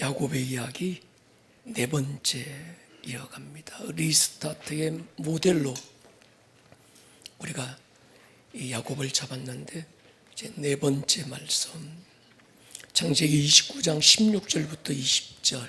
야곱의 이야기 네 번째 이어갑니다. 리스타트의 모델로 우리가 이 야곱을 잡았는데, 이제 네 번째 말씀, 창세기 29장 16절부터 20절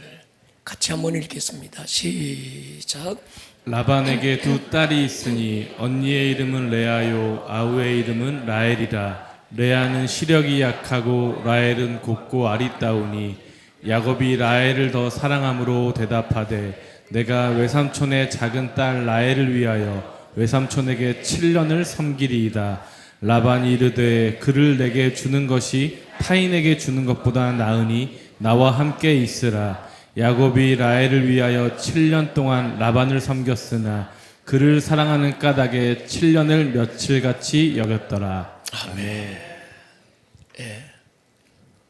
같이 한번 읽겠습니다. 시작. 라반에게 두 딸이 있으니 언니의 이름은 레아요 아우의 이름은 라헬이라. 레아는 시력이 약하고 라헬은 곱고 아리따우니 야곱이 라헬을 더 사랑함으로 대답하되 내가 외삼촌의 작은 딸 라헬을 위하여 외삼촌에게 7년을 섬기리이다. 라반이 이르되 그를 내게 주는 것이 타인에게 주는 것보다 나으니 나와 함께 있으라. 야곱이 라헬을 위하여 7년 동안 라반을 섬겼으나 그를 사랑하는 까닭에 7년을 며칠같이 여겼더라. 아멘.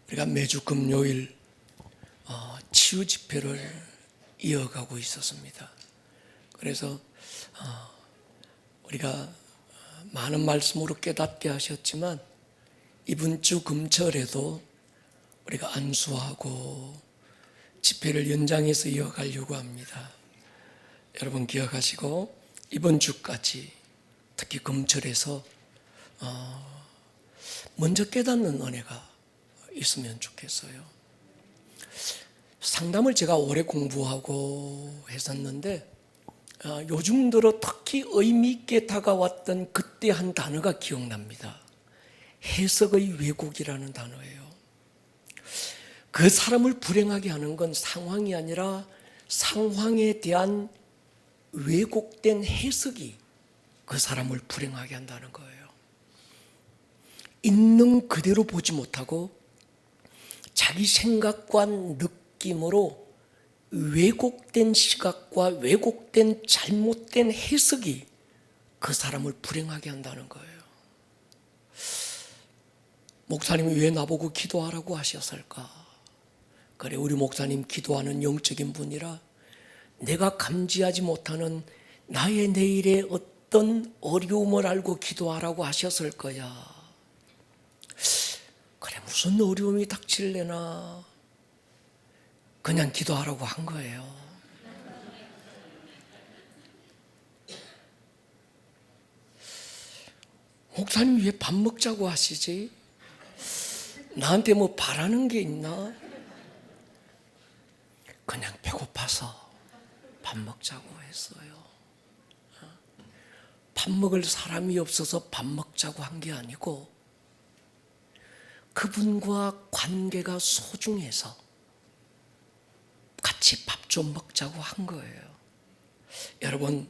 우리가 매주 금요일 치유 집회를 이어가고 있었습니다. 그래서 우리가 많은 말씀으로 깨닫게 하셨지만 이번 주 금철에도 우리가 안수하고 집회를 연장해서 이어가려고 합니다. 여러분 기억하시고 이번 주까지 특히 금철에서 먼저 깨닫는 은혜가 있으면 좋겠어요. 상담을 제가 오래 공부하고 했었는데 요즘 들어 특히 의미 있게 다가왔던 그때 한 단어가 기억납니다. 해석의 왜곡이라는 단어예요. 그 사람을 불행하게 하는 건 상황이 아니라 상황에 대한 왜곡된 해석이 그 사람을 불행하게 한다는 거예요. 있는 그대로 보지 못하고 자기 생각과 느낌으로 왜곡된 시각과 왜곡된 잘못된 해석이 그 사람을 불행하게 한다는 거예요. 목사님이 왜 나보고 기도하라고 하셨을까? 그래, 우리 목사님 기도하는 영적인 분이라 내가 감지하지 못하는 나의 내일의 어떤 어려움을 알고 기도하라고 하셨을 거야. 그래, 무슨 어려움이 닥칠래나 그냥 기도하라고 한 거예요. 목사님 왜 밥 먹자고 하시지? 나한테 뭐 바라는 게 있나? 그냥 배고파서 밥 먹자고 했어요. 밥 먹을 사람이 없어서 밥 먹자고 한 게 아니고 그분과 관계가 소중해서 같이 밥 좀 먹자고 한 거예요. 여러분,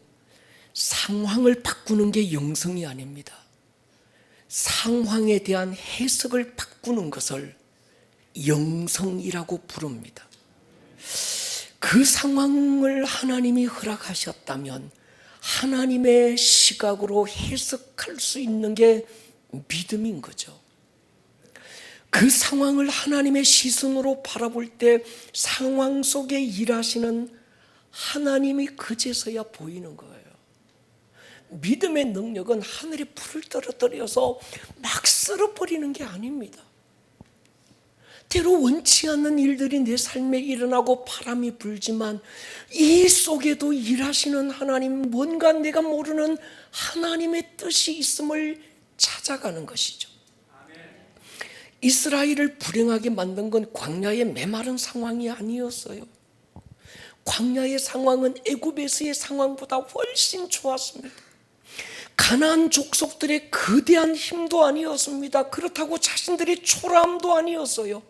상황을 바꾸는 게 영성이 아닙니다. 상황에 대한 해석을 바꾸는 것을 영성이라고 부릅니다. 그 상황을 하나님이 허락하셨다면 하나님의 시각으로 해석할 수 있는 게 믿음인 거죠. 그 상황을 하나님의 시선으로 바라볼 때 상황 속에 일하시는 하나님이 그제서야 보이는 거예요. 믿음의 능력은 하늘에 불을 떨어뜨려서 막 쓸어버리는 게 아닙니다. 때로 원치 않는 일들이 내 삶에 일어나고 바람이 불지만 이 속에도 일하시는 하나님, 뭔가 내가 모르는 하나님의 뜻이 있음을 찾아가는 것이죠. 이스라엘을 불행하게 만든 건 광야의 메마른 상황이 아니었어요. 광야의 상황은 애굽에서의 상황보다 훨씬 좋았습니다. 가나안 족속들의 거대한 힘도 아니었습니다. 그렇다고 자신들의 초라함도 아니었어요.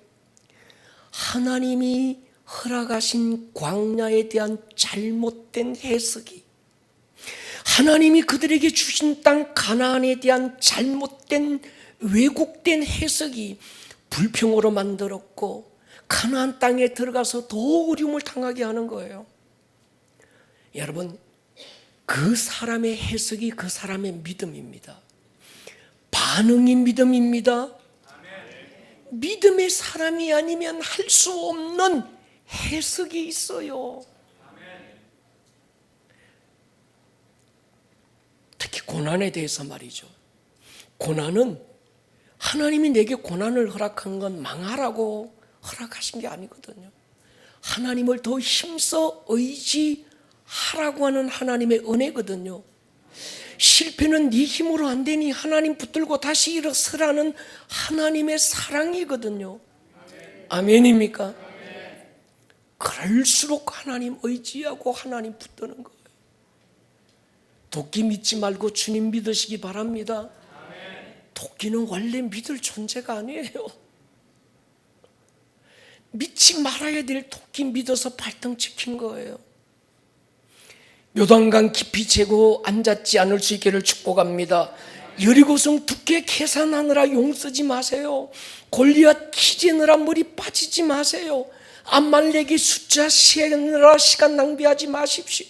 하나님이 허락하신 광야에 대한 잘못된 해석이, 하나님이 그들에게 주신 땅 가나안에 대한 잘못된 왜곡된 해석이 불평으로 만들었고 가나안 땅에 들어가서 더 어려움을 당하게 하는 거예요. 여러분, 그 사람의 해석이 그 사람의 믿음입니다. 반응이 믿음입니다. 믿음의 사람이 아니면 할 수 없는 해석이 있어요. 특히 고난에 대해서 말이죠. 고난은 하나님이 내게 고난을 허락한 건 망하라고 허락하신 게 아니거든요. 하나님을 더 힘써 의지하라고 하는 하나님의 은혜거든요. 실패는 네 힘으로 안 되니 하나님 붙들고 다시 일어서라는 하나님의 사랑이거든요. 아멘입니까? 그럴수록 하나님 의지하고 하나님 붙드는 거예요. 도끼 믿지 말고 주님 믿으시기 바랍니다. 도끼는 원래 믿을 존재가 아니에요. 믿지 말아야 될 도끼 믿어서 발등 찍힌 거예요. 요단강 깊이 재고 앉았지 않을 수 있기를 축복합니다. 여리고성 두께 계산하느라 용 쓰지 마세요. 골리앗 키 재느라 머리 빠지지 마세요. 암말렉이 숫자 세느라 시간 낭비하지 마십시오.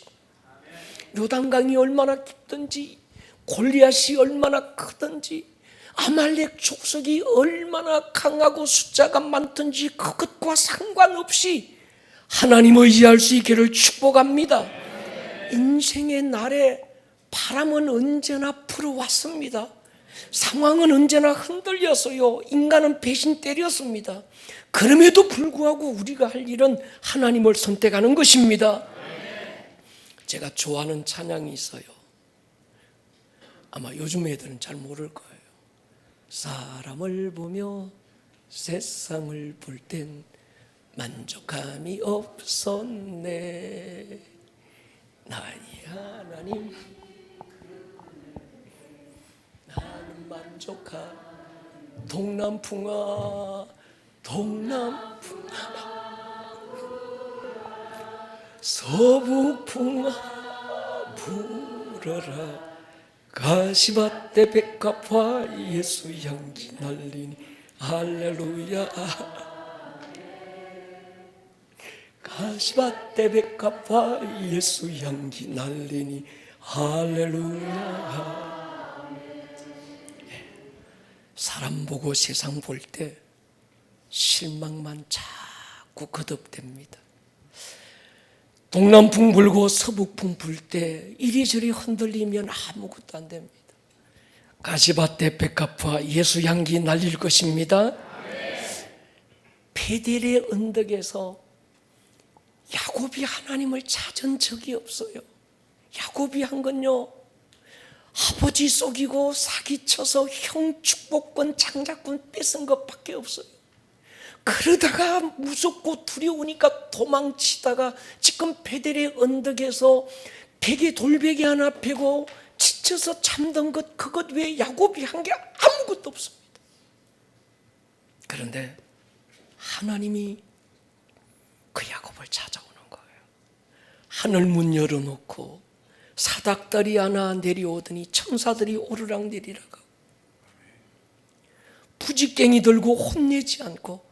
요단강이 얼마나 깊든지, 골리앗이 얼마나 크든지, 아말렉 족속이 얼마나 강하고 숫자가 많든지 그것과 상관없이 하나님 의지할 수 있기를 축복합니다. 인생의 날에 바람은 언제나 불어왔습니다. 상황은 언제나 흔들렸어요. 인간은 배신 때렸습니다. 그럼에도 불구하고 우리가 할 일은 하나님을 선택하는 것입니다. 제가 좋아하는 찬양이 있어요. 아마 요즘 애들은 잘 모를 거예요. 사람을 보며 세상을 볼 땐 만족함이 없었네. 나의 하나님 나는 만족하. 동남풍아 동남풍아 서북풍아 불어라. 가시밭에 백합화 예수 향기 날리니 할렐루야. 가시밭에 백합화 예수 향기 날리니 할렐루야. 사람 보고 세상 볼 때 실망만 자꾸 거듭됩니다. 동남풍 불고 서북풍 불 때 이리저리 흔들리면 아무것도 안 됩니다. 가시밭에 백합화 예수 향기 날릴 것입니다. 베델의 언덕에서 야곱이 하나님을 찾은 적이 없어요. 야곱이 한 건요, 아버지 속이고 사기쳐서 형 축복권 장자권 뺏은 것밖에 없어요. 그러다가 무섭고 두려우니까 도망치다가 지금 베델의 언덕에서 베개 돌베개 하나 베고 지쳐서 잠든 것, 그것 외에 야곱이 한 게 아무것도 없습니다. 그런데 하나님이 그 야곱을 찾아오는 거예요. 하늘 문 열어놓고 사닥다리 하나 내려오더니 천사들이 오르락내리락 부직갱이 들고 혼내지 않고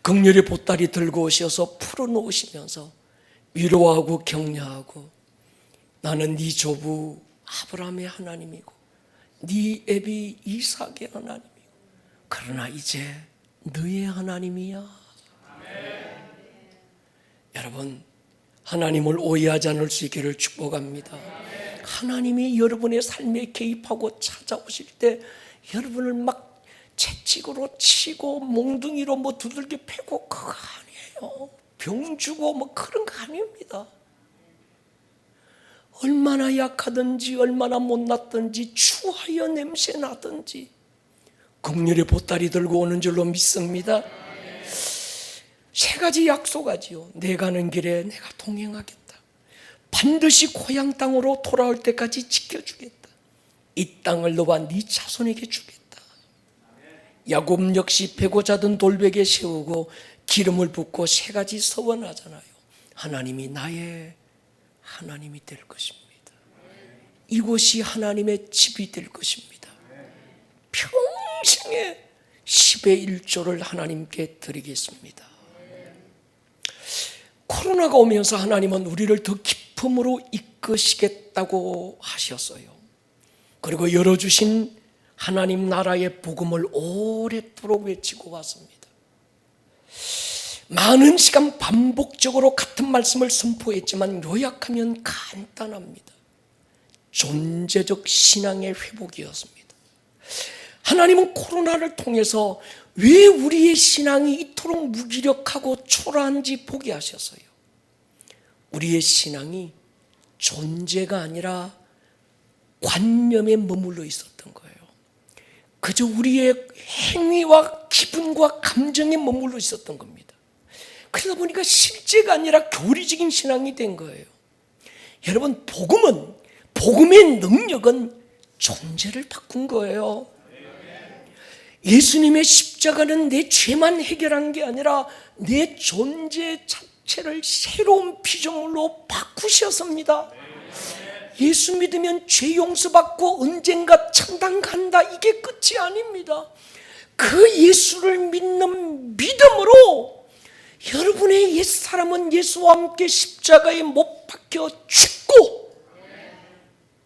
긍휼의 보따리 들고 오셔서 풀어놓으시면서 위로하고 격려하고, 나는 네 조부 아브라함의 하나님이고 네 애비 이삭의 하나님이고 그러나 이제 너의 하나님이야. 여러분, 하나님을 오해하지 않을 수 있기를 축복합니다. 하나님이 여러분의 삶에 개입하고 찾아오실 때 여러분을 막 채찍으로 치고 몽둥이로 뭐 두들겨 패고 그거 아니에요. 병 주고 뭐 그런 거 아닙니다. 얼마나 약하든지 얼마나 못났든지 추하여 냄새 나든지 긍휼의 보따리 들고 오는 줄로 믿습니다. 세 가지 약속하지요. 내 가는 길에 내가 동행하겠다. 반드시 고향 땅으로 돌아올 때까지 지켜주겠다. 이 땅을 너와 네 자손에게 주겠다. 야곱 역시 베고 자든 돌베개 세우고 기름을 붓고 세 가지 서원하잖아요. 하나님이 나의 하나님이 될 것입니다. 이곳이 하나님의 집이 될 것입니다. 평생에 10의 1조를 하나님께 드리겠습니다. 코로나가 오면서 하나님은 우리를 더 기쁨으로 이끄시겠다고 하셨어요. 그리고 열어주신 하나님 나라의 복음을 오랫도록 외치고 왔습니다. 많은 시간 반복적으로 같은 말씀을 선포했지만 요약하면 간단합니다. 존재적 신앙의 회복이었습니다. 하나님은 코로나를 통해서 왜 우리의 신앙이 이토록 무기력하고 초라한지 보게 하셨어요. 우리의 신앙이 존재가 아니라 관념에 머물러 있었던 거예요. 그저 우리의 행위와 기분과 감정에 머물러 있었던 겁니다. 그러다 보니까 실제가 아니라 교리적인 신앙이 된 거예요. 여러분, 복음의 능력은 존재를 바꾼 거예요. 예수님의 십자가는 내 죄만 해결한 게 아니라 내 존재 자체를 새로운 피조물로 바꾸셨습니다. 예수 믿으면 죄 용서받고 언젠가 천당 간다, 이게 끝이 아닙니다. 그 예수를 믿는 믿음으로 여러분의 옛사람은 예수와 함께 십자가에 못 박혀 죽고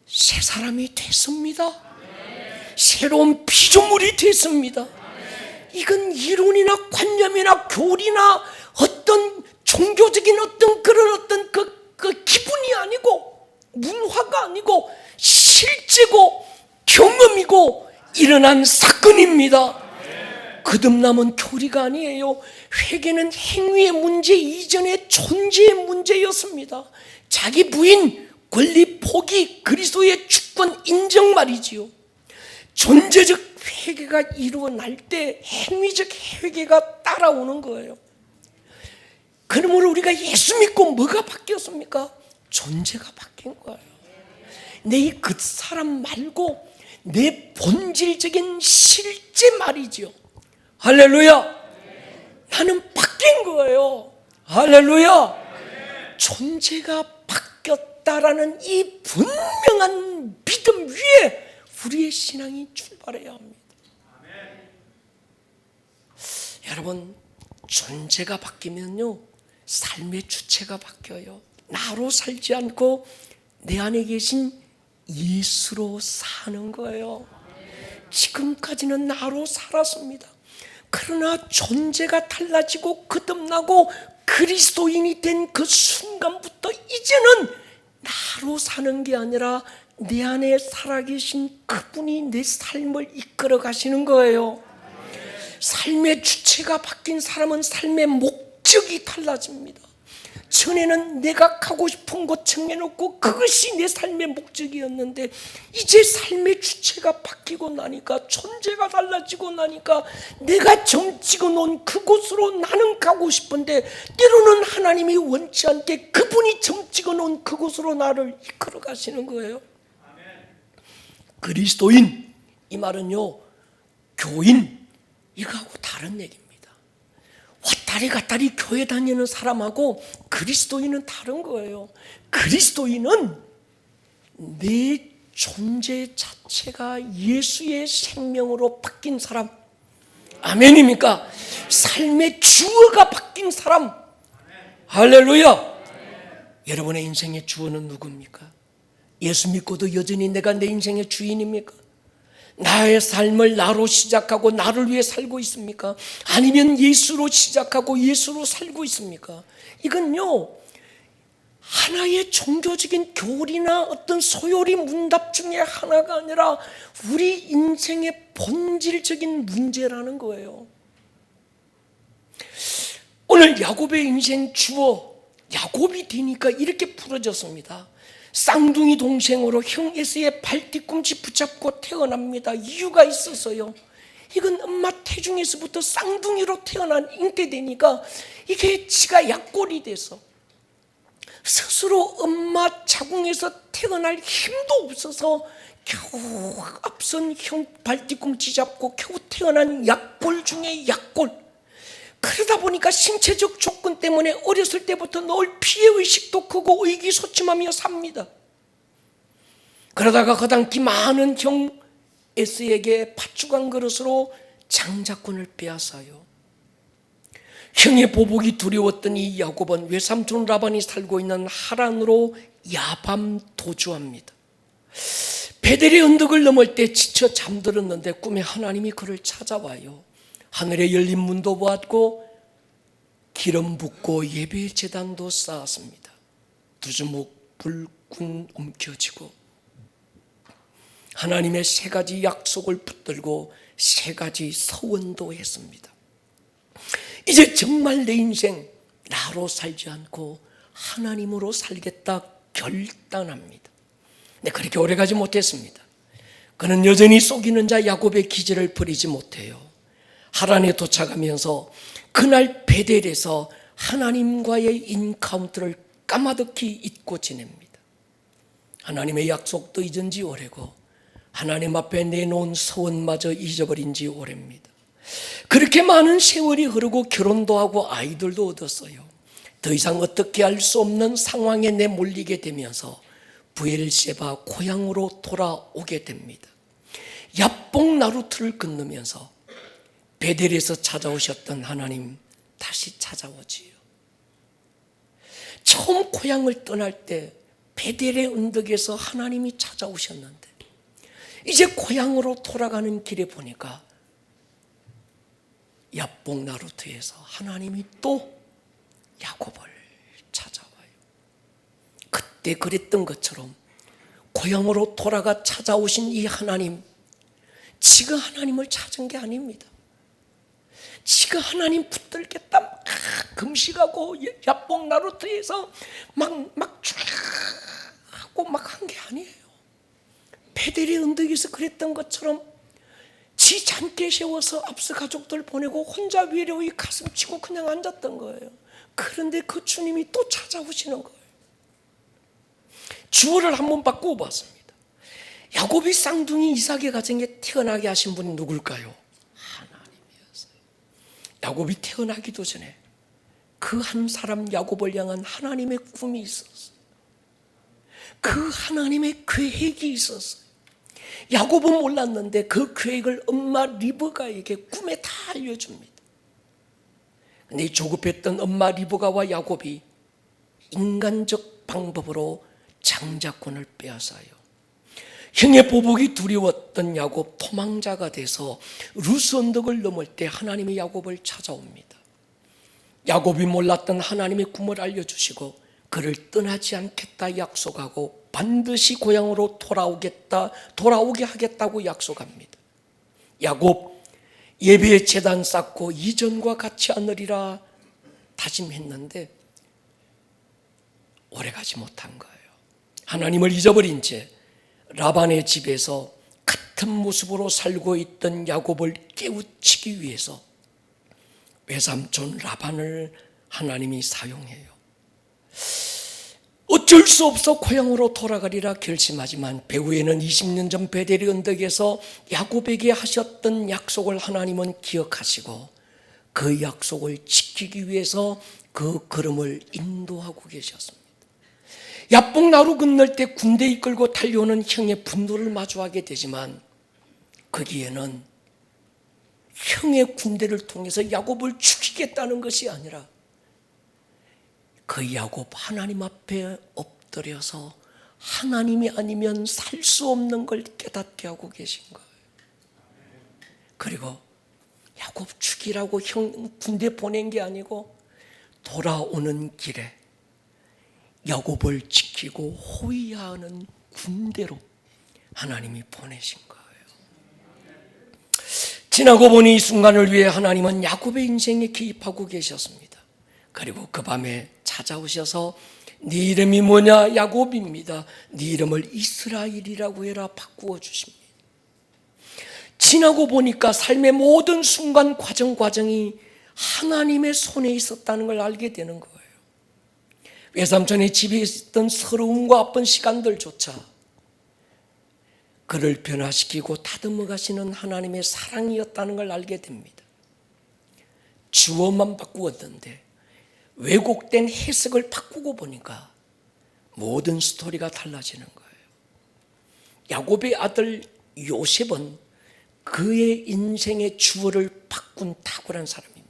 새 사람이 됐습니다. 새로운 피조물이 됐습니다. 이건 이론이나 관념이나 교리나 어떤 종교적인 어떤 그런 어떤 그 기분이 아니고 문화가 아니고 실제고 경험이고 일어난 사건입니다. 거듭남은 교리가 아니에요. 회개는 행위의 문제 이전의 존재의 문제였습니다. 자기 부인, 권리 포기, 그리스도의 주권 인정 말이지요. 존재적 회개가 이루어날 때 행위적 회개가 따라오는 거예요. 그러므로 우리가 예수 믿고 뭐가 바뀌었습니까? 존재가 바뀐 거예요. 내 그 사람 말고 내 본질적인 실제 말이죠. 할렐루야. 나는 바뀐 거예요. 할렐루야. 존재가 바뀌었다라는 이 분명한 믿음 위에 우리의 신앙이 출발해야 합니다. 여러분, 존재가 바뀌면요 삶의 주체가 바뀌어요. 나로 살지 않고 내 안에 계신 예수로 사는 거예요. 지금까지는 나로 살았습니다. 그러나 존재가 달라지고 거듭나고 그리스도인이 된 그 순간부터 이제는 나로 사는 게 아니라 내 안에 살아계신 그분이 내 삶을 이끌어 가시는 거예요. 삶의 주체가 바뀐 사람은 삶의 목적이 달라집니다. 전에는 내가 가고 싶은 곳 정해놓고 그것이 내 삶의 목적이었는데 이제 삶의 주체가 바뀌고 나니까 존재가 달라지고 나니까 내가 점 찍어놓은 그곳으로 나는 가고 싶은데 때로는 하나님이 원치 않게 그분이 점 찍어놓은 그곳으로 나를 이끌어 가시는 거예요. 그리스도인, 이 말은요 교인 이거하고 다른 얘기입니다. 왔다리 갔다리 교회 다니는 사람하고 그리스도인은 다른 거예요. 그리스도인은 내 존재 자체가 예수의 생명으로 바뀐 사람. 아멘입니까? 삶의 주어가 바뀐 사람. 할렐루야. 여러분의 인생의 주어는 누굽니까? 예수 믿고도 여전히 내가 내 인생의 주인입니까? 나의 삶을 나로 시작하고 나를 위해 살고 있습니까? 아니면 예수로 시작하고 예수로 살고 있습니까? 이건요 하나의 종교적인 교리나 어떤 소요리 문답 중에 하나가 아니라 우리 인생의 본질적인 문제라는 거예요. 오늘 야곱의 인생 주어, 야곱이 되니까 이렇게 풀어졌습니다. 쌍둥이 동생으로 형 에서의 발뒤꿈치 붙잡고 태어납니다. 이유가 있어서요. 이건 엄마 태중에서부터 쌍둥이로 태어난 잉태되니까 이게 지가 약골이 돼서 스스로 엄마 자궁에서 태어날 힘도 없어서 겨우 앞선 형 발뒤꿈치 잡고 겨우 태어난 약골 중에 약골. 그러다 보니까 신체적 조건 때문에 어렸을 때부터 늘 피해의식도 크고 의기소침하며 삽니다. 그러다가 거당기 많은 형 에스에게 팥죽한 그릇으로 장자권을 빼앗아요. 형의 보복이 두려웠던 이 야곱은 외삼촌 라반이 살고 있는 하란으로 야밤 도주합니다. 베델의 언덕을 넘을 때 지쳐 잠들었는데 꿈에 하나님이 그를 찾아와요. 하늘에 열린 문도 보았고 기름 붓고 예배 제단도 쌓았습니다. 두 주먹 불끈 움켜쥐고 하나님의 세 가지 약속을 붙들고 세 가지 서원도 했습니다. 이제 정말 내 인생 나로 살지 않고 하나님으로 살겠다 결단합니다. 근데 그렇게 오래가지 못했습니다. 그는 여전히 속이는 자 야곱의 기질을 버리지 못해요. 하란에 도착하면서 그날 베델에서 하나님과의 인카운트를 까마득히 잊고 지냅니다. 하나님의 약속도 잊은 지 오래고 하나님 앞에 내놓은 서원마저 잊어버린 지 오래입니다. 그렇게 많은 세월이 흐르고 결혼도 하고 아이들도 얻었어요. 더 이상 어떻게 할 수 없는 상황에 내몰리게 되면서 브엘세바 고향으로 돌아오게 됩니다. 야복 나루트를 건너면서 베델에서 찾아오셨던 하나님 다시 찾아오지요. 처음 고향을 떠날 때 베델의 언덕에서 하나님이 찾아오셨는데 이제 고향으로 돌아가는 길에 보니까 야복 나루트에서 하나님이 또 야곱을 찾아와요. 그때 그랬던 것처럼 고향으로 돌아가 찾아오신 이 하나님, 지가 하나님을 찾은 게 아닙니다. 지가 하나님 붙들겠다 막 금식하고 야복 나루트에서 막 쫙 하고 막 한 게 아니에요. 베델의 언덕에서 그랬던 것처럼 지 잠깨 세워서 앞서 가족들 보내고 혼자 외로이 가슴 치고 그냥 앉았던 거예요. 그런데 그 주님이 또 찾아오시는 거예요. 주어를 한번 바꾸어 봤습니다. 야곱이 쌍둥이 이삭의 가정에 태어나게 하신 분이 누굴까요? 하나님이었어요. 야곱이 태어나기도 전에 그 한 사람 야곱을 향한 하나님의 꿈이 있었어요. 그 하나님의 계획이 있었어요. 야곱은 몰랐는데 그 계획을 엄마 리브가에게 꿈에 다 알려줍니다. 근데 조급했던 엄마 리브가와 야곱이 인간적 방법으로 장자권을 빼앗아요. 형의 보복이 두려웠던 야곱 도망자가 돼서 루스 언덕을 넘을 때 하나님이 야곱을 찾아옵니다. 야곱이 몰랐던 하나님의 꿈을 알려주시고 그를 떠나지 않겠다 약속하고 반드시 고향으로 돌아오게 하겠다고 약속합니다. 야곱 예배의 제단 쌓고 이전과 같이 하느리라 다짐했는데 오래가지 못한 거예요. 하나님을 잊어버린 채 라반의 집에서 같은 모습으로 살고 있던 야곱을 깨우치기 위해서 외삼촌 라반을 하나님이 사용해요. 어쩔 수 없어 고향으로 돌아가리라 결심하지만 배후에는 20년 전 베델의 언덕에서 야곱에게 하셨던 약속을 하나님은 기억하시고 그 약속을 지키기 위해서 그 걸음을 인도하고 계셨습니다. 야복 나루 건널 때 군대 이끌고 달려오는 형의 분노를 마주하게 되지만 거기에는 형의 군대를 통해서 야곱을 죽이겠다는 것이 아니라 그 야곱 하나님 앞에 엎드려서 하나님이 아니면 살 수 없는 걸 깨닫게 하고 계신 거예요. 그리고 야곱 죽이라고 형 군대 보낸 게 아니고 돌아오는 길에 야곱을 지키고 호위하는 군대로 하나님이 보내신 거예요. 지나고 보니 이 순간을 위해 하나님은 야곱의 인생에 개입하고 계셨습니다. 그리고 그 밤에 찾아오셔서 네 이름이 뭐냐? 야곱입니다. 네 이름을 이스라엘이라고 해라 바꾸어 주십니다. 지나고 보니까 삶의 모든 순간 과정이 하나님의 손에 있었다는 걸 알게 되는 거예요. 외삼촌의 집에 있었던 서러움과 아픈 시간들조차 그를 변화시키고 다듬어 가시는 하나님의 사랑이었다는 걸 알게 됩니다. 주어만 바꾸었는데 왜곡된 해석을 바꾸고 보니까 모든 스토리가 달라지는 거예요. 야곱의 아들 요셉은 그의 인생의 주어를 바꾼 탁월한 사람입니다.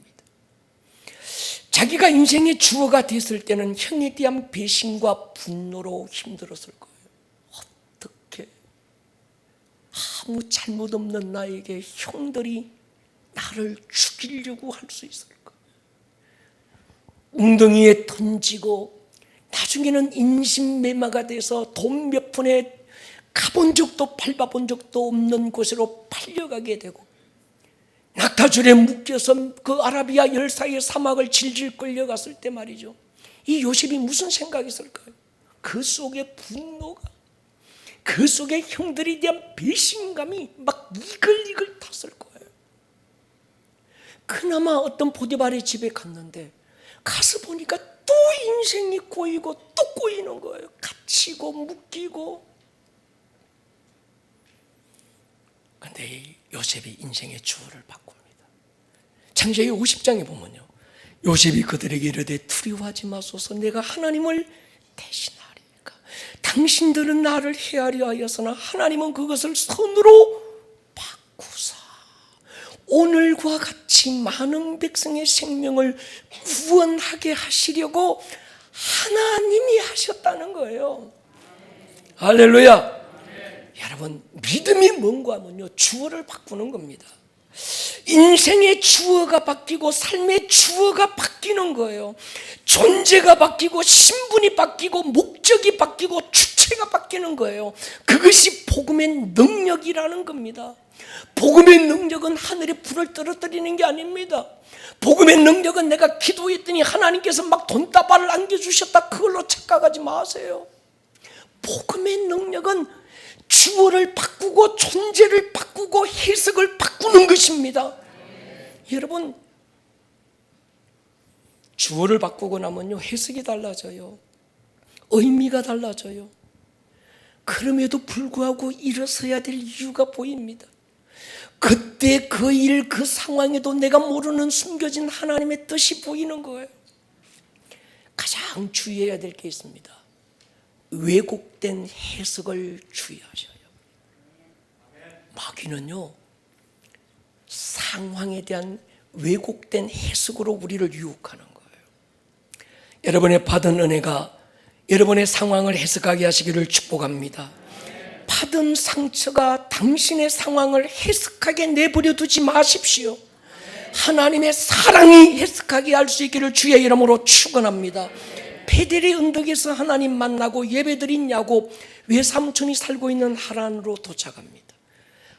자기가 인생의 주어가 됐을 때는 형에 대한 배신과 분노로 힘들었을 거예요. 어떻게 아무 잘못 없는 나에게 형들이 나를 죽이려고 할 수 있을까? 웅덩이에 던지고 나중에는 인신매마가 돼서 돈 몇 푼에 가본 적도 밟아본 적도 없는 곳으로 팔려가게 되고 낙타줄에 묶여서 그 아라비아 열사의 사막을 질질 끌려갔을 때 말이죠, 이 요셉이 무슨 생각이 있을까요? 그 속에 분노가, 그 속에 형들에 대한 배신감이 막 이글이글 탔을 거예요. 그나마 어떤 보디발의 집에 갔는데 가서 보니까 또 인생이 꼬이고 또 꼬이는 거예요. 갇히고 묶이고. 그런데 요셉이 인생의 주어를 바꿉니다. 창세기 50장에 보면요, 요셉이 그들에게 이르되 두려워하지 마소서, 내가 하나님을 대신하리까. 당신들은 나를 헤아려 하였으나 하나님은 그것을 선으로 바꾸사 오늘과 같이 많은 백성의 생명을 구원하게 하시려고 하나님이 하셨다는 거예요. 할렐루야. 여러분, 믿음이 뭔가 하면요, 주어를 바꾸는 겁니다. 인생의 주어가 바뀌고 삶의 주어가 바뀌는 거예요. 존재가 바뀌고 신분이 바뀌고 목적이 바뀌고 주체가 바뀌는 거예요. 그것이 복음의 능력이라는 겁니다. 복음의 능력은 하늘의 불을 떨어뜨리는 게 아닙니다. 복음의 능력은 내가 기도했더니 하나님께서 막 돈다발을 안겨주셨다, 그걸로 착각하지 마세요. 복음의 능력은 주어를 바꾸고 존재를 바꾸고 해석을 바꾸는 것입니다. 여러분, 주어를 바꾸고 나면요, 해석이 달라져요. 의미가 달라져요. 그럼에도 불구하고 일어서야 될 이유가 보입니다. 그때 그 일, 그 상황에도 내가 모르는 숨겨진 하나님의 뜻이 보이는 거예요. 가장 주의해야 될 게 있습니다. 왜곡된 해석을 주의하셔요. 마귀는요, 상황에 대한 왜곡된 해석으로 우리를 유혹하는 거예요. 여러분의 받은 은혜가 여러분의 상황을 해석하게 하시기를 축복합니다. 받은 상처가 당신의 상황을 해석하게 내버려 두지 마십시오. 하나님의 사랑이 해석하게 할 수 있기를 주의 이름으로 축원합니다. 베델의 언덕에서 하나님 만나고 예배드린 야곱, 외삼촌이 살고 있는 하란으로 도착합니다.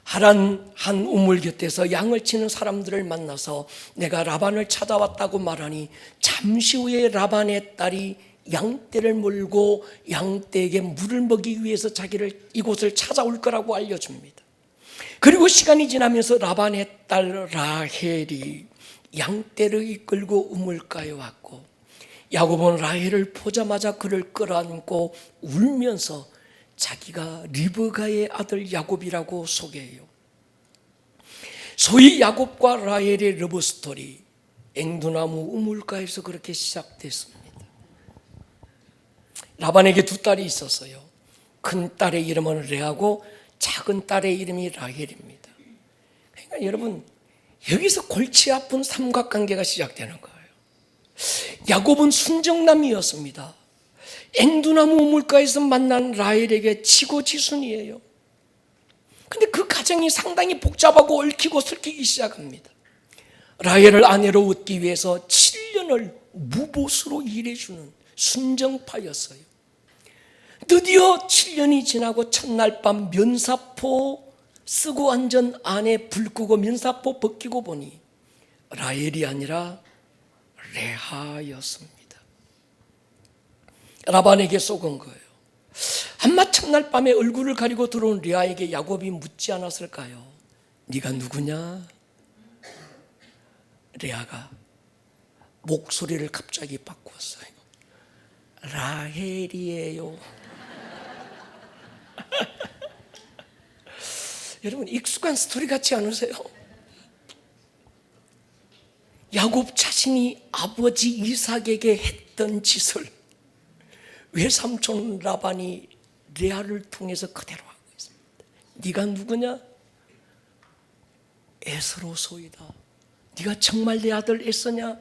하란 한 우물 곁에서 양을 치는 사람들을 만나서 내가 라반을 찾아왔다고 말하니 잠시 후에 라반의 딸이 양떼를 몰고 양떼에게 물을 먹이기 위해서 자기를 이곳을 찾아올 거라고 알려줍니다. 그리고 시간이 지나면서 라반의 딸 라헬이 양떼를 이끌고 우물가에 왔고, 야곱은 라헬을 보자마자 그를 끌어안고 울면서 자기가 리브가의 아들 야곱이라고 소개해요. 소위 야곱과 라헬의 러브스토리, 앵두나무 우물가에서 그렇게 시작됐습니다. 라반에게 두 딸이 있었어요. 큰 딸의 이름은 레아고 작은 딸의 이름이 라헬입니다. 그러니까 여러분, 여기서 골치 아픈 삼각관계가 시작되는 거예요. 야곱은 순정남이었습니다. 앵두나무 우물가에서 만난 라헬에게 치고지순이에요. 근데 그 가정이 상당히 복잡하고 얽히고 설키기 시작합니다. 라헬을 아내로 얻기 위해서 7년을 무보수로 일해주는 순정파였어요. 드디어 7년이 지나고 첫날 밤 면사포 쓰고 앉은 아내 불 끄고 면사포 벗기고 보니 라헬이 아니라 레하였습니다. 라반에게 속은 거예요. 한마 첫날 밤에 얼굴을 가리고 들어온 레아에게 야곱이 묻지 않았을까요? 네가 누구냐? 레아가 목소리를 갑자기 바꾸었어요. 라헬이에요. 여러분, 익숙한 스토리 같지 않으세요? 야곱 자신이 아버지 이삭에게 했던 짓을 외삼촌 라반이 레아를 통해서 그대로 하고 있습니다. 네가 누구냐? 에서로소이다. 네가 정말 내 아들 에서냐?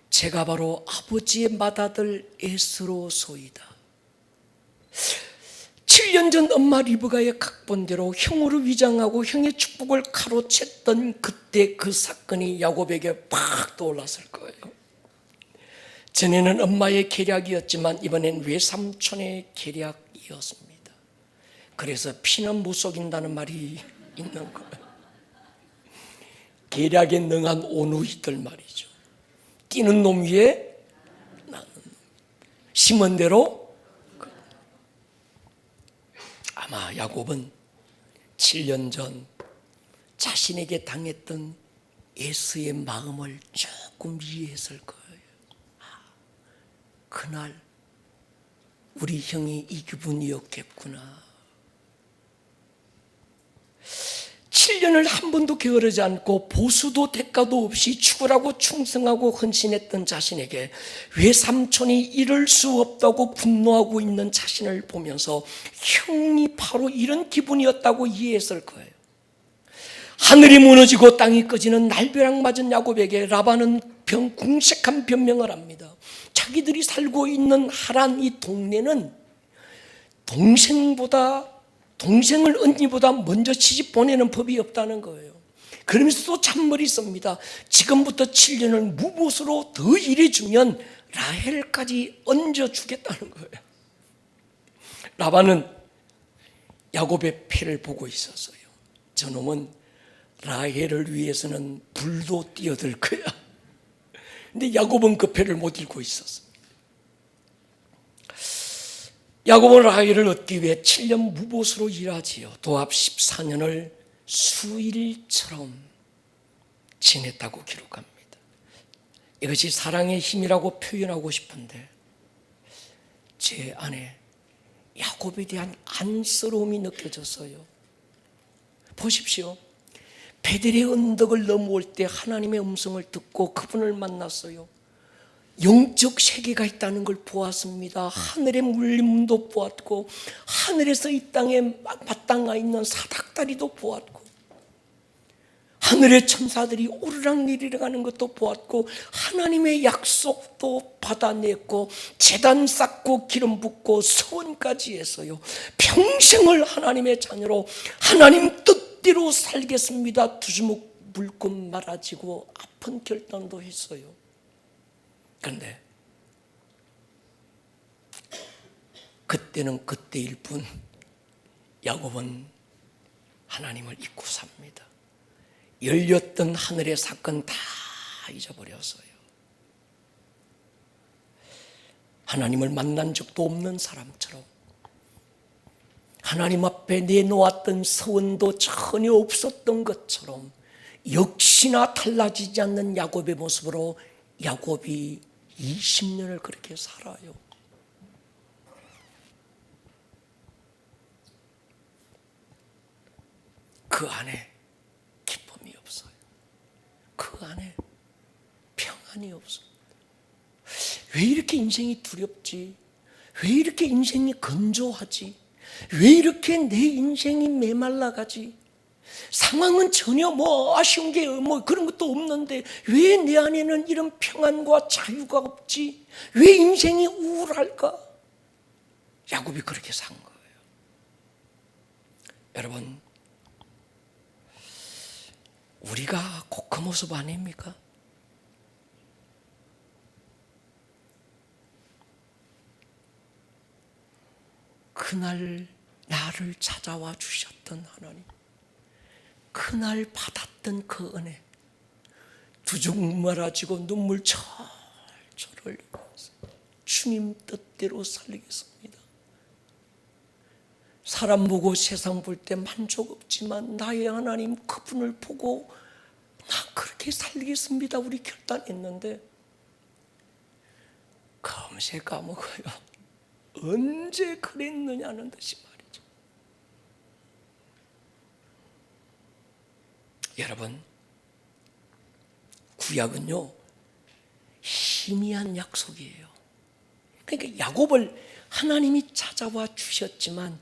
제가 바로 아버지의 맏아들 에스로소이다. 7년 전 엄마 리브가의 각본대로 형으로 위장하고 형의 축복을 가로챘던 그때 그 사건이 야곱에게 팍 떠올랐을 거예요. 전에는 엄마의 계략이었지만 이번엔 외삼촌의 계략이었습니다. 그래서 피는 못 속인다는 말이 있는 거예요. 계략에 능한 오누이들 말이죠. 뛰는 놈 위에 나는 놈. 심은 대로. 아마 야곱은 7년 전 자신에게 당했던 에서의 마음을 조금 이해했을 거예요. 그날 우리 형이 이 기분이었겠구나. 7년을 한 번도 게으르지 않고 보수도 대가도 없이 죽으라고 충성하고 헌신했던 자신에게 왜 삼촌이 이럴 수 없다고 분노하고 있는 자신을 보면서 형이 바로 이런 기분이었다고 이해했을 거예요. 하늘이 무너지고 땅이 꺼지는 날벼락 맞은 야곱에게 라반은 궁색한 변명을 합니다. 자기들이 살고 있는 하란 이 동네는 동생을 언니보다 먼저 시집 보내는 법이 없다는 거예요. 그러면서 또 잔머리 씁니다. 지금부터 7년을 무보수로 더 일해주면 라헬까지 얹어주겠다는 거예요. 라반은 야곱의 패를 보고 있었어요. 저놈은 라헬을 위해서는 불도 뛰어들 거야. 근데 야곱은 그 패를 못 읽고 있었어요. 야곱은 라헬을 얻기 위해 7년 무보수로 일하지요. 도합 14년을 수일처럼 지냈다고 기록합니다. 이것이 사랑의 힘이라고 표현하고 싶은데 제 안에 야곱에 대한 안쓰러움이 느껴졌어요. 보십시오. 베델의 언덕을 넘어올 때 하나님의 음성을 듣고 그분을 만났어요. 영적 세계가 있다는 걸 보았습니다. 하늘의 물림도 보았고 하늘에서 이 땅에 마땅하 있는 사닥다리도 보았고 하늘의 천사들이 오르락내리락 하는 것도 보았고 하나님의 약속도 받아냈고 제단 쌓고 기름 붓고 소원까지 했어요. 평생을 하나님의 자녀로 하나님 뜻대로 살겠습니다. 두 주먹 물고 말아지고 아픈 결단도 했어요. 그런데 그때는 그때일 뿐 야곱은 하나님을 잊고 삽니다. 열렸던 하늘의 사건 다 잊어버렸어요. 하나님을 만난 적도 없는 사람처럼 하나님 앞에 내놓았던 서원도 전혀 없었던 것처럼 역시나 달라지지 않는 야곱의 모습으로 야곱이 20년을 그렇게 살아요. 그 안에 기쁨이 없어요. 그 안에 평안이 없어요. 왜 이렇게 인생이 두렵지? 왜 이렇게 인생이 건조하지? 왜 이렇게 내 인생이 메말라가지? 상황은 전혀 아쉬운 게 그런 것도 없는데 왜 내 안에는 이런 평안과 자유가 없지? 왜 인생이 우울할까? 야곱이 그렇게 산 거예요. 여러분, 우리가 꼭 그 모습 아닙니까? 그날 나를 찾아와 주셨던 하나님, 그날 받았던 그 은혜, 두 쪽 말아지고 눈물 철철 흘리면서 주님 뜻대로 살리겠습니다. 사람 보고 세상 볼 때 만족 없지만 나의 하나님 그분을 보고 나 그렇게 살리겠습니다. 우리 결단했는데 금세 까먹어요. 언제 그랬느냐는 듯이 말이죠. 여러분, 구약은요 희미한 약속이에요. 그러니까 야곱을 하나님이 찾아와 주셨지만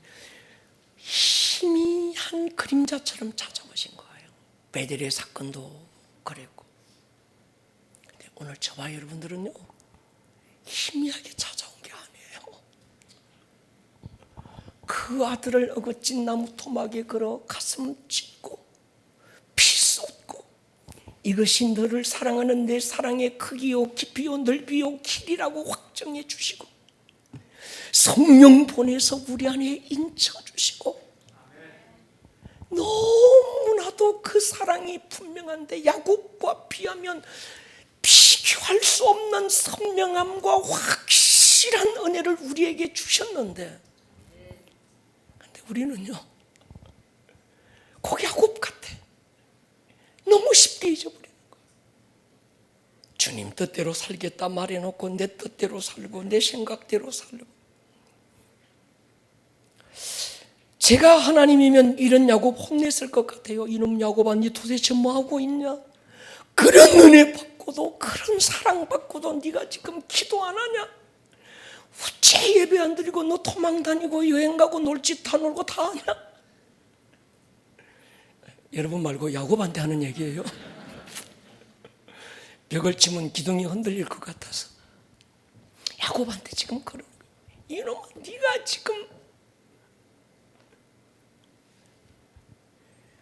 희미한 그림자처럼 찾아오신 거예요. 베델의 사건도 그랬고. 근데 오늘 저와 여러분들은요 희미하게 찾아온 게 아니에요. 그 아들을 어긋진 나무 토막에 걸어 가슴 찢고 피 쏟고 이것이 너를 사랑하는 내 사랑의 크기요 깊이요 넓이요 길이라고 확정해 주시고 성령 보내서 우리 안에 인쳐 주시고 그 사랑이 분명한데 야곱과 비하면 비교할 수 없는 선명함과 확실한 은혜를 우리에게 주셨는데, 근데 우리는요 그 야곱 같아. 너무 쉽게 잊어버리는 거예요. 주님 뜻대로 살겠다 말해놓고 내 뜻대로 살고 내 생각대로 살고. 제가 하나님이면 이런 야곱 혼냈을 것 같아요. 이놈 야곱아, 니 도대체 뭐하고 있냐? 그런 은혜 받고도, 그런 사랑 받고도 네가 지금 기도 안 하냐? 어째 예배 안 드리고 너 도망 다니고 여행 가고 놀짓 다 놀고 다 하냐? 여러분 말고 야곱한테 하는 얘기예요. 벽을 치면 기둥이 흔들릴 것 같아서 야곱한테 지금 그런 거예요. 이놈아, 네가 지금.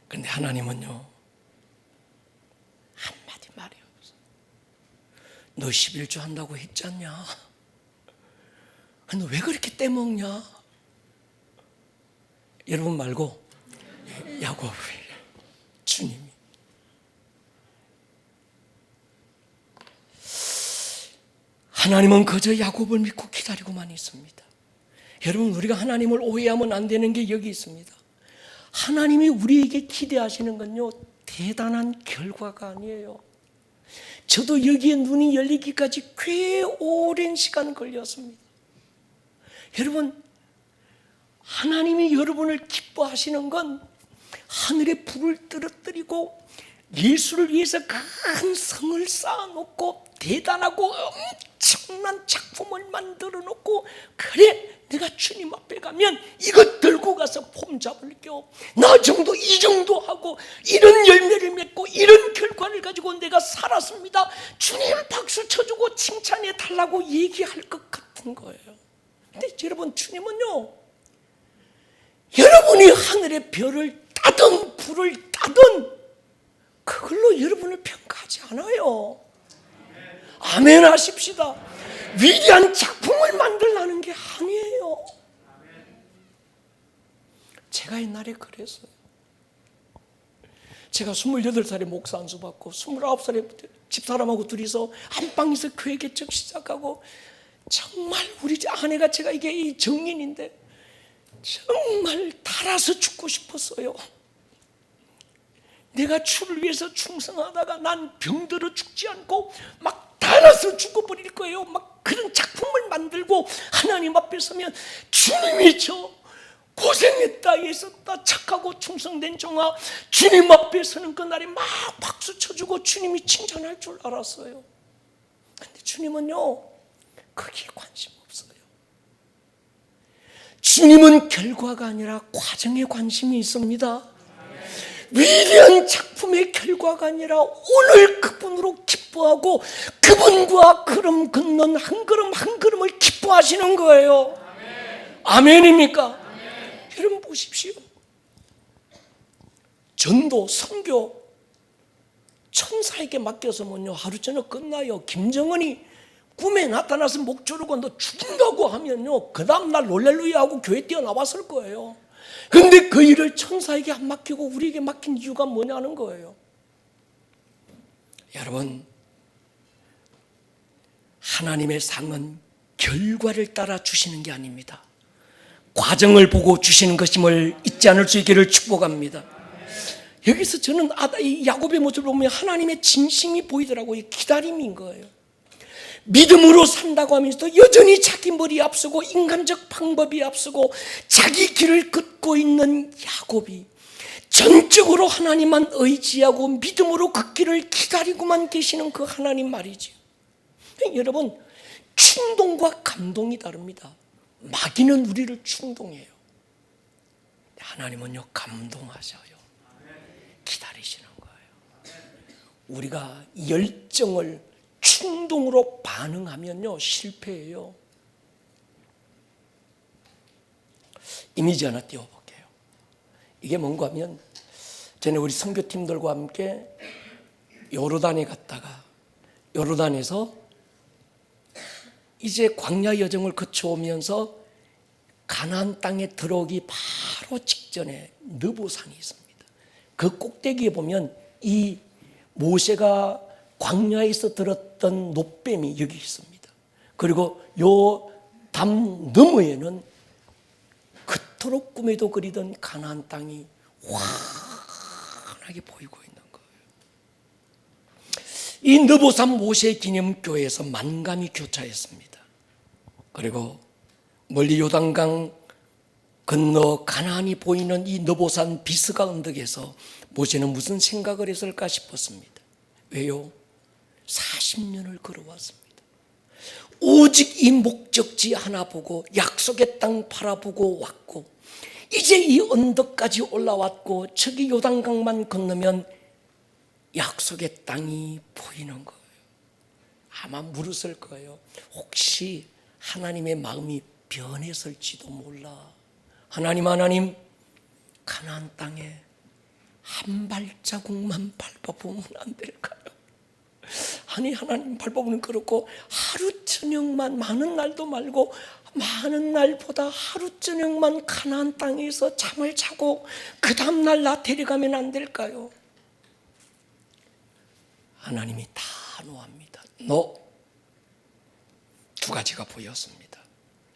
근데 하나님은요 한마디 말이 없어. 너 11조 한다고 했잖냐? 너 왜 그렇게 떼먹냐? 여러분 말고 야곱이, 주님이. 하나님은 그저 야곱을 믿고 기다리고만 있습니다. 여러분, 우리가 하나님을 오해하면 안 되는 게 여기 있습니다. 하나님이 우리에게 기대하시는 건요 대단한 결과가 아니에요. 저도 여기에 눈이 열리기까지 꽤 오랜 시간 걸렸습니다. 여러분, 하나님이 여러분을 기뻐하시는 건 하늘에 불을 떨어뜨리고 예수를 위해서 큰 성을 쌓아놓고 대단하고 엄청난 작품을 만들어 놓고, 그래 내가 주님 앞에 가면 이것 들고 가서 폼 잡을게요, 나 정도 이 정도 하고 이런 열매를 맺고 이런 결과를 가지고 내가 살았습니다, 주님 박수 쳐주고 칭찬해 달라고 얘기할 것 같은 거예요. 근데 여러분, 주님은요 여러분이 하늘의 별을 따든 불을 따든 그걸로 여러분을 평가하지 않아요. 아멘 하십시다. 위대한 작품을 만들라는 게 아니에요. 제가 옛날에 그랬어요. 제가 28살에 목사 안수 받고 29살에 집사람하고 둘이서 안방에서 교회 개척 시작하고, 정말 우리 아내가, 제가 이게 정인인데 정말 달아서 죽고 싶었어요. 내가 주를 위해서 충성하다가 난 병들어 죽지 않고 막 달아서 죽어버릴 거예요. 막 그런 작품을 만들고 하나님 앞에 서면 주님이 저 고생했다, 애썼다, 착하고 충성된 종아, 주님 앞에 서는 그날에 막 박수 쳐주고 주님이 칭찬할 줄 알았어요. 근데 주님은요 거기에 관심 없어요. 주님은 결과가 아니라 과정에 관심이 있습니다. 위대한 작품의 결과가 아니라 오늘 그분으로 기뻐하고 그분과 걸음 걷는 한 걸음 한 걸음을 기뻐하시는 거예요. 아멘입니까? 여러분 보십시오. 전도, 선교 천사에게 맡겨서면요 하루 저녁 끝나요. 김정은이 꿈에 나타나서 목 조르고 너 죽인다고 하면요 그 다음날 롤렐루야 하고 교회 뛰어나왔을 거예요. 그런데 그 일을 천사에게 안 맡기고 우리에게 맡긴 이유가 뭐냐는 거예요. 여러분, 하나님의 상은 결과를 따라 주시는 게 아닙니다. 과정을 보고 주시는 것임을 잊지 않을 수 있기를 축복합니다. 여기서 저는 이 야곱의 모습을 보면 하나님의 진심이 보이더라고요. 기다림인 거예요. 믿음으로 산다고 하면서도 여전히 자기 머리 앞서고 인간적 방법이 앞서고 자기 길을 걷고 있는 야곱이 전적으로 하나님만 의지하고 믿음으로 그 길을 기다리고만 계시는 그 하나님 말이죠. 여러분, 충동과 감동이 다릅니다. 마귀는 우리를 충동해요. 하나님은요 감동하셔요. 기다리시는 거예요. 우리가 열정을 충동으로 반응하면요 실패해요. 이미지 하나 띄워볼게요. 이게 뭔가 하면 전에 우리 선교팀들과 함께 요르단에 갔다가 요르단에서 이제 광야 여정을 거쳐오면서 가나안 땅에 들어오기 바로 직전에 느보산이 있습니다. 그 꼭대기에 보면 이 모세가 광야에서 들었던 노뱀이 여기 있습니다. 그리고 요 담 너머에는 그토록 꿈에도 그리던 가나안 땅이 환하게 보이고 있는 거예요. 이 느보산 모세 기념교회에서 만감이 교차했습니다. 그리고 멀리 요단강 건너 가나안이 보이는 이 느보산 비스가 언덕에서 모세는 무슨 생각을 했을까 싶었습니다. 왜요? 40년을 걸어왔습니다. 오직 이 목적지 하나 보고 약속의 땅 바라보고 왔고, 이제 이 언덕까지 올라왔고 저기 요단강만 건너면 약속의 땅이 보이는 거예요. 아마 물었을 거예요. 혹시 하나님의 마음이 변했을지도 몰라. 하나님 가나안 땅에 한 발자국만 밟아보면 안 될까요? 아니 하나님 밟아보면 그렇고 하루 저녁만, 많은 날도 말고 많은 날보다 하루 저녁만 가나안 땅에서 잠을 자고 그 다음날 나 데려가면 안 될까요? 하나님이 단호합니다. 너 두 가지가 보였습니다.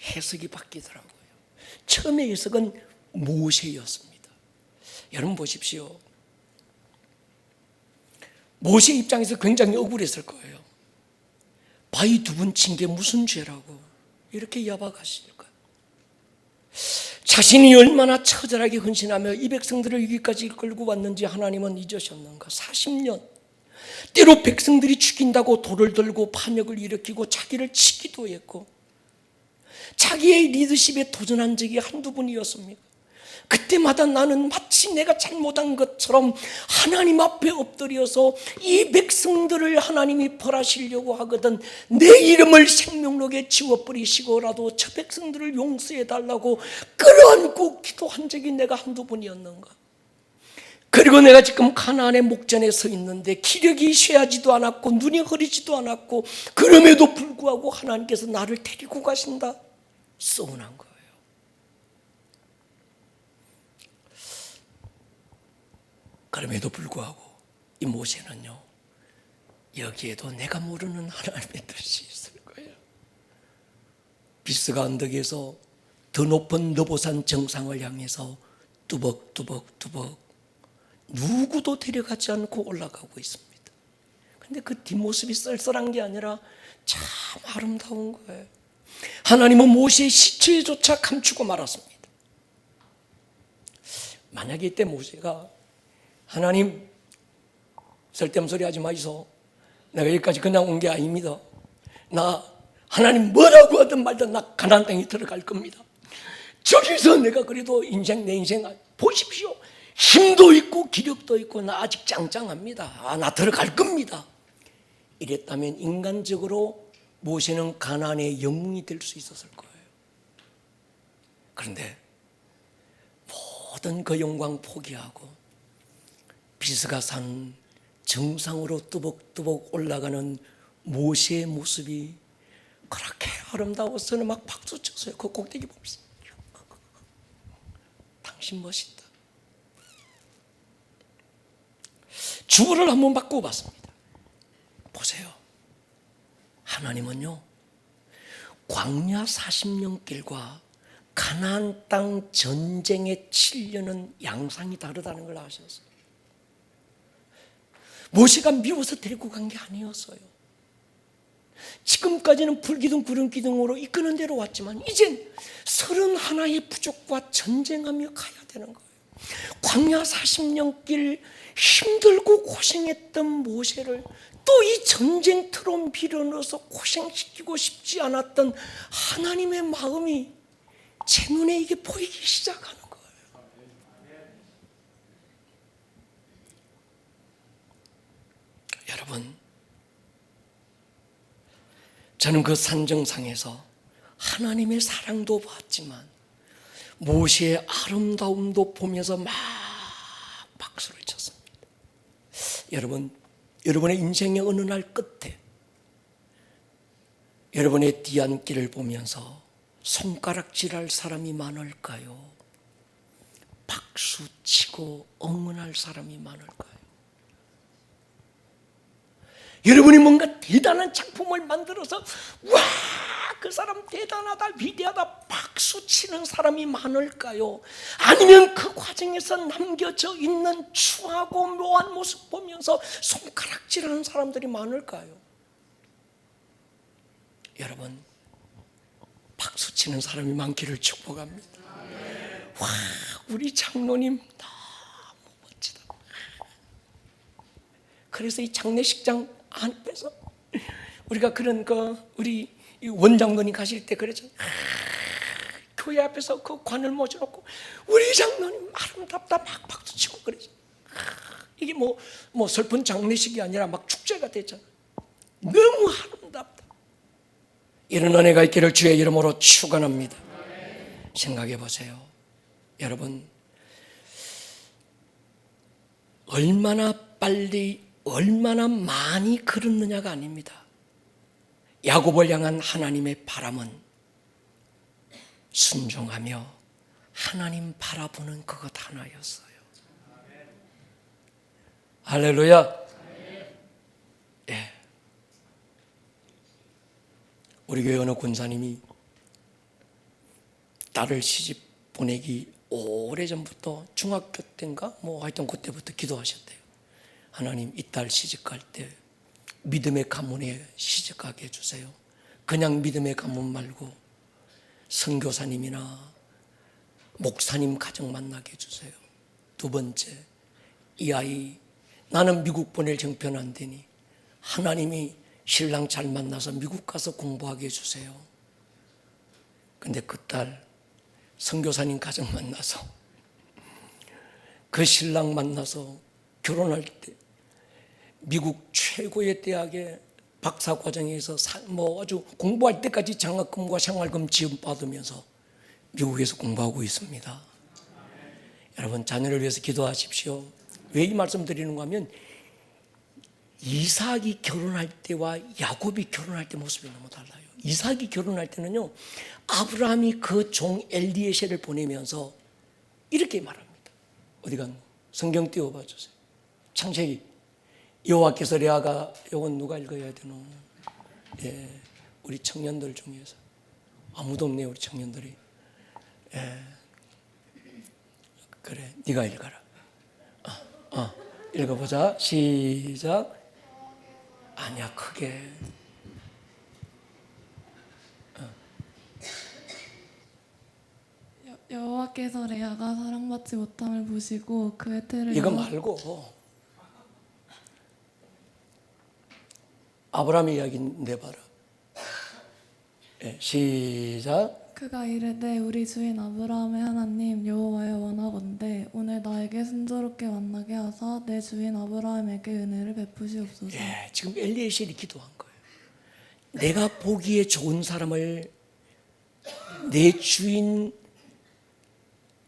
해석이 바뀌더라고요. 처음에 해석은 모세였습니다. 여러분 보십시오. 모세 입장에서 굉장히 억울했을 거예요. 바위 두 번 친 게 무슨 죄라고 이렇게 야박하실까요? 자신이 얼마나 처절하게 헌신하며 이 백성들을 여기까지 이끌고 왔는지 하나님은 잊으셨는가? 40년 때로 백성들이 죽인다고 돌을 들고 반역을 일으키고 자기를 치기도 했고 자기의 리더십에 도전한 적이 한두 번이었습니까? 그때마다 나는 마치 내가 잘못한 것처럼 하나님 앞에 엎드려서 이 백성들을 하나님이 벌하시려고 하거든 내 이름을 생명록에 지워버리시고라도 저 백성들을 용서해달라고 끌어안고 기도한 적이 내가 한두 번이었는가? 그리고 내가 지금 가나안의 목전에 서 있는데 기력이 쇠하지도 않았고 눈이 흐리지도 않았고 그럼에도 불구하고 하나님께서 나를 데리고 가신다? 서운한 거예요. 그럼에도 불구하고 이 모세는요, 여기에도 내가 모르는 하나님의 뜻이 있을 거예요. 비스가 언덕에서 더 높은 느보산 정상을 향해서 뚜벅뚜벅 누구도 데려가지 않고 올라가고 있습니다. 근데 그 뒷모습이 쓸쓸한 게 아니라 참 아름다운 거예요. 하나님은 모세의 시체조차 감추고 말았습니다. 만약에 이때 모세가 하나님 쓸데없는 소리 하지 마이소. 내가 여기까지 그냥 온 게 아닙니다. 나 하나님 뭐라고 하든 말든 나 가나안 땅에 들어갈 겁니다. 저기서 내가 그래도 내 인생 보십시오. 힘도 있고 기력도 있고 나 아직 짱짱합니다. 나 들어갈 겁니다. 이랬다면 인간적으로 모세는 가나안의 영웅이 될 수 있었을 거예요. 그런데 모든 그 영광 포기하고 비스가 산 정상으로 뚜벅뚜벅 올라가는 모세의 모습이 그렇게 아름다워서는 막 박수 쳤어요. 그 꼭대기 보면서 당신 멋있다. 주어를 한번 바꿔봤습니다. 보세요. 하나님은요, 광야 40년 길과 가나안 땅 전쟁의 7년은 양상이 다르다는 걸 아셨어요. 모세가 미워서 데리고 간 게 아니었어요. 지금까지는 불기둥 구름기둥으로 이끄는 대로 왔지만 이젠 31의 부족과 전쟁하며 가야 되는 거예요. 광야 40년 길 힘들고 고생했던 모세를 또 이 전쟁터로 밀어넣어서 고생시키고 싶지 않았던 하나님의 마음이 제 눈에 이게 보이기 시작하는 거예요. 여러분, 저는 그 산정상에서 하나님의 사랑도 봤지만 모세의 아름다움도 보면서 막 박수를 쳤습니다. 여러분의 인생의 어느 날 끝에 여러분의 뒤안길을 보면서 손가락질할 사람이 많을까요? 박수치고 응원할 사람이 많을까요? 여러분이 뭔가 대단한 작품을 만들어서 와, 그 사람 대단하다, 위대하다 박수치는 사람이 많을까요? 아니면 그 과정에서 남겨져 있는 추하고 묘한 모습 보면서 손가락질하는 사람들이 많을까요? 여러분, 박수치는 사람이 많기를 축복합니다. 와, 우리 장로님 너무 멋지다. 그래서 이 장례식장 안에서 우리가 그런 우리 원장로님 가실 때 그랬잖아요. 교회 앞에서 그 관을 모셔놓고 우리 장로님 아름답다 막 박수치고 그러죠. 이게 뭐 슬픈 장례식이 아니라 막 축제가 됐잖아요. 너무 아름답다. 이런 은혜가 있기를 주의 이름으로 축원합니다. 생각해 보세요. 여러분, 얼마나 빨리 얼마나 많이 그렇느냐가 아닙니다. 야곱을 향한 하나님의 바람은 순종하며 하나님 바라보는 그것 하나였어요. 할렐루야. 예. 우리 교회 어느 권사님이 딸을 시집 보내기 오래전부터 중학교 때인가 하여튼 그때부터 기도하셨대요. 하나님, 이 딸 시집갈 때 믿음의 가문에 시집가게 해주세요. 그냥 믿음의 가문 말고 선교사님이나 목사님 가정 만나게 해주세요. 두 번째, 이 아이 나는 미국 보낼 형편 안 되니 하나님이 신랑 잘 만나서 미국 가서 공부하게 해주세요. 근데 그 딸 선교사님 가정 만나서 그 신랑 만나서 결혼할 때 미국 최고의 대학의 박사과정에서 아주 공부할 때까지 장학금과 생활금 지원받으면서 미국에서 공부하고 있습니다. 여러분, 자녀를 위해서 기도하십시오. 왜 이 말씀 드리는가 하면 이삭이 결혼할 때와 야곱이 결혼할 때 모습이 너무 달라요. 이삭이 결혼할 때는요, 아브라함이 그 종 엘리에셀을 보내면서 이렇게 말합니다. 어디 갔노? 성경 띄워봐 주세요. 창세기. 여호와께서 레아가, 이건 누가 읽어야 되노? 예, 우리 청년들 중에서 아무도 없네요, 우리 청년들이. 예, 그래, 네가 읽어라. 읽어보자. 시작. 아니야, 크게. 여호와께서 레아가 사랑받지 못함을 보시고 그의 태를 이거 말고 아브라함 이야기 내봐라. 예, 시작. 그가 이르되 우리 주인 아브라함의 하나님 여호와여 원하건대 오늘 나에게 순조롭게 만나게 하사 내 주인 아브라함에게 은혜를 베푸시옵소서. 예, 지금 엘리에셀이 기도한 거예요. 내가 보기에 좋은 사람을 내 주인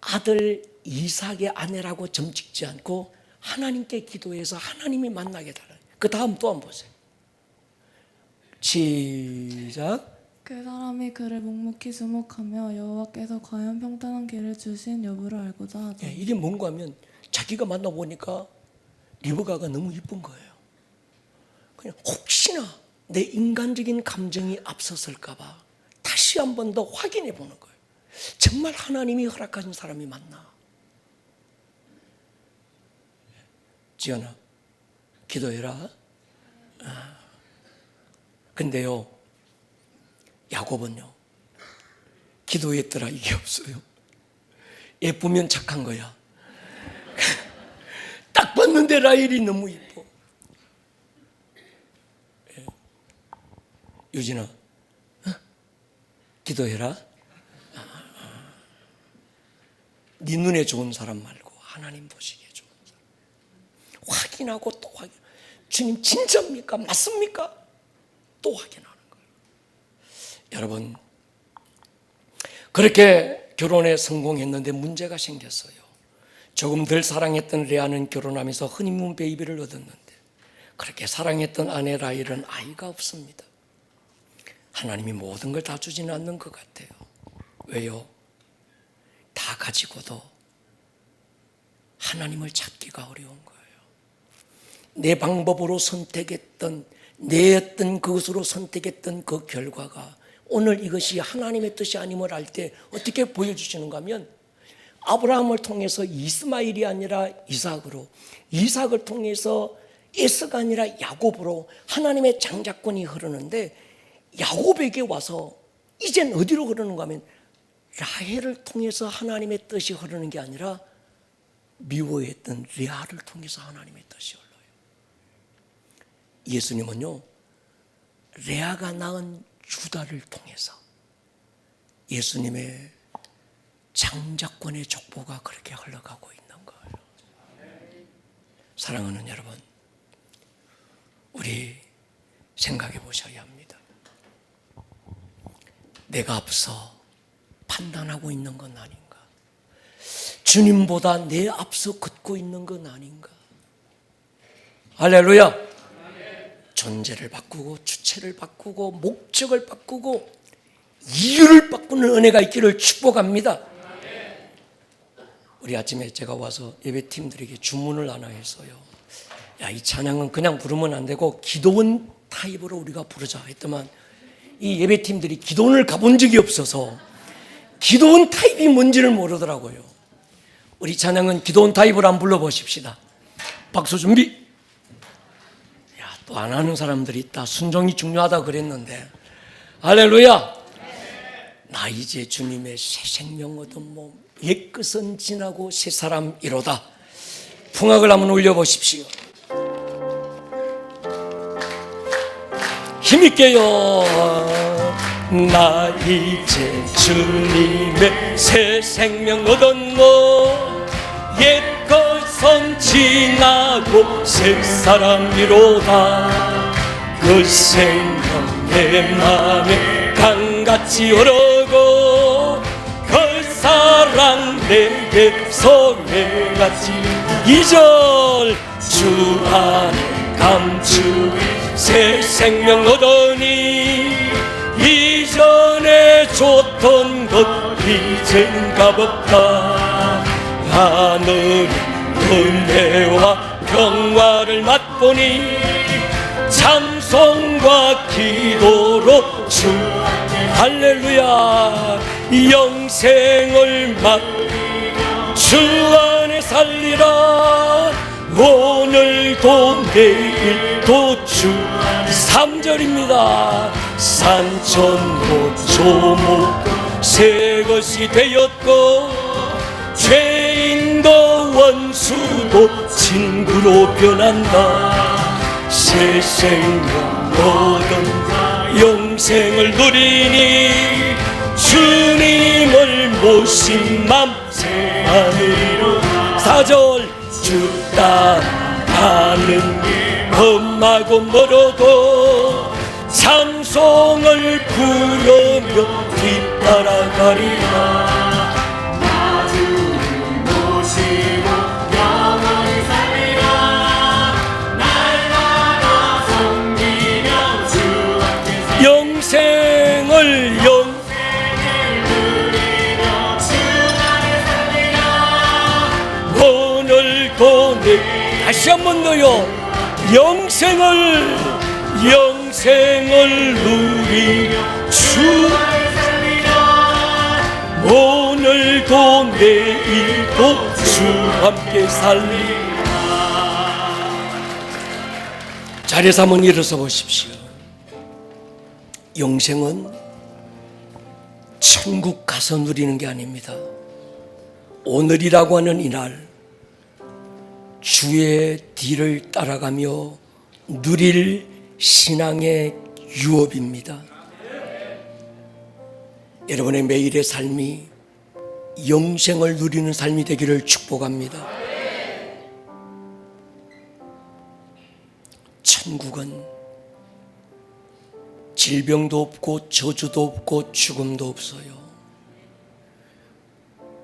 아들 이삭의 아내라고 점찍지 않고 하나님께 기도해서 하나님이 만나게 달라요. 그 다음 또 한번 보세요. 시작. 그 사람이 그를 묵묵히 주목하며 여호와께서 과연 평탄한 길을 주신 여부를 알고자 하죠. 예, 이게 뭔가 하면 자기가 만나보니까 리브가가 너무 이쁜 거예요. 그냥 혹시나 내 인간적인 감정이 앞섰을까 봐 다시 한 번 더 확인해 보는 거예요. 정말 하나님이 허락하신 사람이 맞나? 지연아, 기도해라. 근데요, 야곱은요, 기도했더라 이게 없어요. 예쁘면 착한 거야. 딱 봤는데 라헬이 너무 예뻐. 예. 유진아, 기도해라. 네 눈에 좋은 사람 말고 하나님 보시기에 좋은 사람. 확인하고 또 확인. 주님 진짜입니까? 맞습니까? 또 확인하는 거예요. 여러분, 그렇게 결혼에 성공했는데 문제가 생겼어요. 조금 덜 사랑했던 레아는 결혼하면서 허니문 베이비를 얻었는데 그렇게 사랑했던 아내 라헬은 아이가 없습니다. 하나님이 모든 걸 다 주지는 않는 것 같아요. 왜요? 다 가지고도 하나님을 찾기가 어려운 거예요. 내 방법으로 선택했던, 내 어떤 그것으로 선택했던 그 결과가 오늘 이것이 하나님의 뜻이 아님을 알 때 어떻게 보여주시는가 하면, 아브라함을 통해서 이스마엘이 아니라 이삭으로, 이삭을 통해서 에서가 아니라 야곱으로 하나님의 장자권이 흐르는데, 야곱에게 와서 이젠 어디로 흐르는가 하면 라헬을 통해서 하나님의 뜻이 흐르는 게 아니라 미워했던 레아를 통해서 하나님의 뜻이 흘러요. 예수님은요, 레아가 낳은 유다를 통해서 예수님의 장자권의 족보가 그렇게 흘러가고 있는 거예요. 사랑하는 여러분, 우리 생각해 보셔야 합니다. 내가 앞서 판단하고 있는 건 아닌가? 주님보다 내 앞서 걷고 있는 건 아닌가? 할렐루야! 존재를 바꾸고 주체를 바꾸고 목적을 바꾸고 이유를 바꾸는 은혜가 있기를 축복합니다. 우리 아침에 제가 와서 예배팀들에게 주문을 하나 했어요. 야, 이 찬양은 그냥 부르면 안 되고 기도원 타입으로 우리가 부르자 했더만, 이 예배팀들이 기도원을 가본 적이 없어서 기도원 타입이 뭔지를 모르더라고요. 우리 찬양은 기도원 타입으로 한번 불러보십시다. 박수 준비. 야, 또 안 하는 사람들이 있다. 순종이 중요하다 그랬는데. 할렐루야. 나 이제 주님의 새 생명 얻은 몸, 옛것은 지나고 새 사람이로다. 풍악을 한번 올려보십시오. 힘있게요. 나 이제 주님의 새 생명 얻은 몸, 옛것은 지나고 새 사람이로다. 그 생명 내 맘에 강같이 흐르고 그 사랑 내게 소매같이. 2절 주 안에 감추 새 생명 얻으니 이전에 줬던 것 이젠 값없다. 하늘은 은혜와 평화를 맛보니 찬송과 기도로 주 할렐루야 영생을 주 안에 살리라. 오늘도 내일도 주 3절입니다. 산천도 조목 새 것이 되었고 죄인도 원수도 친구로 변한다. 새 생명 얻은 영생을 누리니 주님을 모신 맘 새 하늘로. 4절 주 따라가는 길 험하고 멀어도 찬송을 부르며 뒤따라가리라. 영생을 누리며 주 안에 살리라. 오늘도 내 다시 한 번 더요. 영생을 누리며 주 안에 살리라. 오늘도 내일도 주 함께 살리라. 자리에서 한번 일어서 보십시오. 영생은 천국 가서 누리는 게 아닙니다. 오늘이라고 하는 이날 주의 뒤를 따라가며 누릴 신앙의 유업입니다. 여러분의 매일의 삶이 영생을 누리는 삶이 되기를 축복합니다. 천국은 질병도 없고 저주도 없고 죽음도 없어요.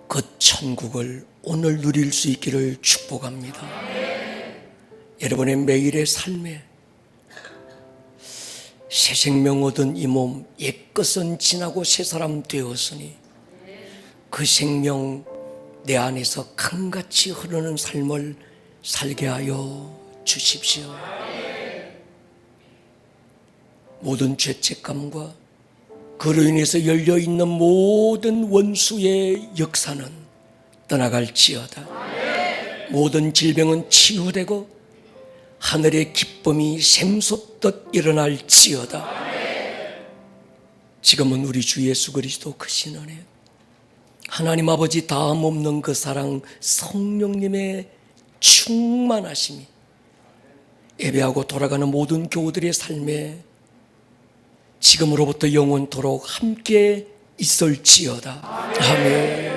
그 천국을 오늘 누릴 수 있기를 축복합니다. 여러분의 매일의 삶에 새 생명 얻은 이 몸 옛것은 지나고 새 사람 되었으니 그 생명 내 안에서 강같이 흐르는 삶을 살게 하여 주십시오. 모든 죄책감과 그로 인해서 열려있는 모든 원수의 역사는 떠나갈지어다. 모든 질병은 치유되고 하늘의 기쁨이 샘솟듯 일어날지어다. 지금은 우리 주 예수 그리스도 크신 은혜, 하나님 아버지 다음 없는 그 사랑, 성령님의 충만하심이 예배하고 돌아가는 모든 교우들의 삶에 지금으로부터 영원토록 함께 있을지어다. 아멘.